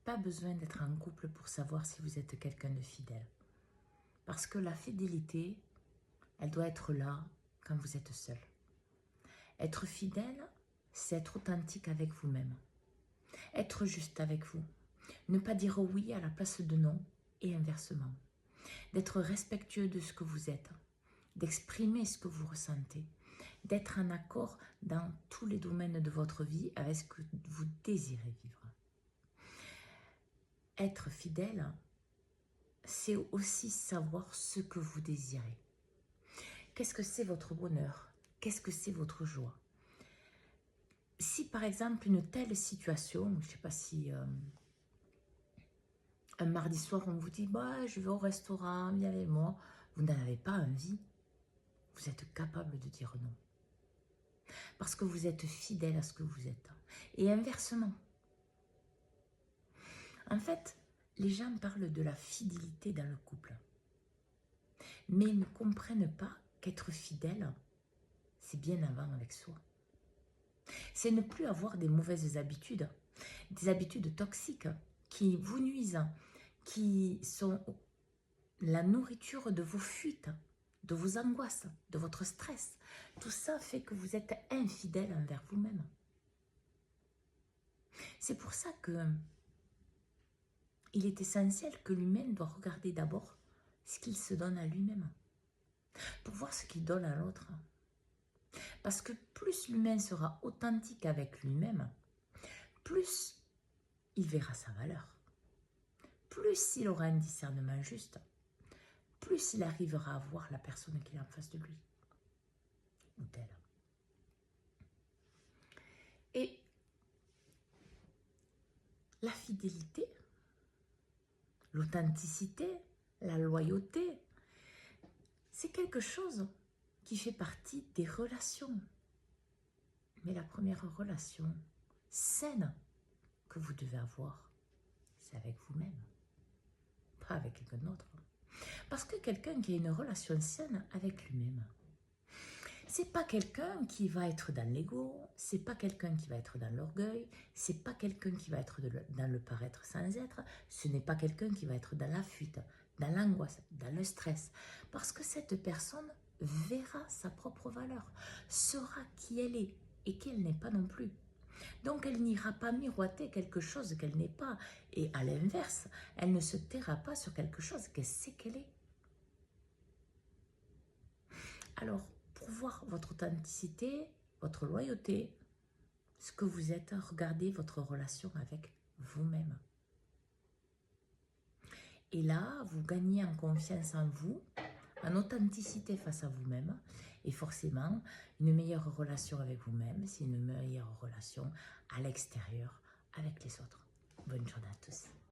pas besoin d'être en couple pour savoir si vous êtes quelqu'un de fidèle. Parce que la fidélité, elle doit être là quand vous êtes seul. Être fidèle, c'est être authentique avec vous-même. Être juste avec vous. Ne pas dire oui à la place de non et inversement. D'être respectueux de ce que vous êtes. D'exprimer ce que vous ressentez. D'être en accord dans tous les domaines de votre vie avec ce que vous désirez vivre. Être fidèle, c'est aussi savoir ce que vous désirez. Qu'est-ce que c'est votre bonheur? Qu'est-ce que c'est votre joie? Si par exemple une telle situation, je ne sais pas si un mardi soir on vous dit bah, je vais au restaurant, viens avec moi, vous n'en avez pas envie, vous êtes capable de dire non. Parce que vous êtes fidèle à ce que vous êtes. Et inversement. En fait, les gens parlent de la fidélité dans le couple. Mais ils ne comprennent pas qu'être fidèle, c'est bien avant avec soi. C'est ne plus avoir des mauvaises habitudes, des habitudes toxiques qui vous nuisent, qui sont la nourriture de vos fuites, de vos angoisses, de votre stress. Tout ça fait que vous êtes infidèle envers vous-même. C'est pour ça que il est essentiel que l'humain doit regarder d'abord ce qu'il se donne à lui-même, pour voir ce qu'il donne à l'autre. Parce que plus l'humain sera authentique avec lui-même, plus il verra sa valeur. Plus il aura un discernement juste, plus il arrivera à voir la personne qui est en face de lui, ou d'elle. Et la fidélité, l'authenticité, la loyauté, c'est quelque chose qui fait partie des relations. Mais la première relation saine que vous devez avoir, c'est avec vous-même, pas avec quelqu'un d'autre. Parce que quelqu'un qui a une relation saine avec lui-même, c'est pas quelqu'un qui va être dans l'ego, c'est pas quelqu'un qui va être dans l'orgueil, c'est pas quelqu'un qui va être dans le paraître sans être, ce n'est pas quelqu'un qui va être dans la fuite, dans l'angoisse, dans le stress. Parce que cette personne verra sa propre valeur, saura qui elle est et qui elle n'est pas non plus. Donc elle n'ira pas miroiter quelque chose qu'elle n'est pas. Et à l'inverse, elle ne se taira pas sur quelque chose qu'elle sait qu'elle est. Alors, pour voir votre authenticité, votre loyauté, ce que vous êtes, regardez votre relation avec vous-même. Et là, vous gagnez en confiance en vous, en authenticité face à vous-même, et forcément, une meilleure relation avec vous-même, c'est une meilleure relation à l'extérieur avec les autres. Bonne journée à tous.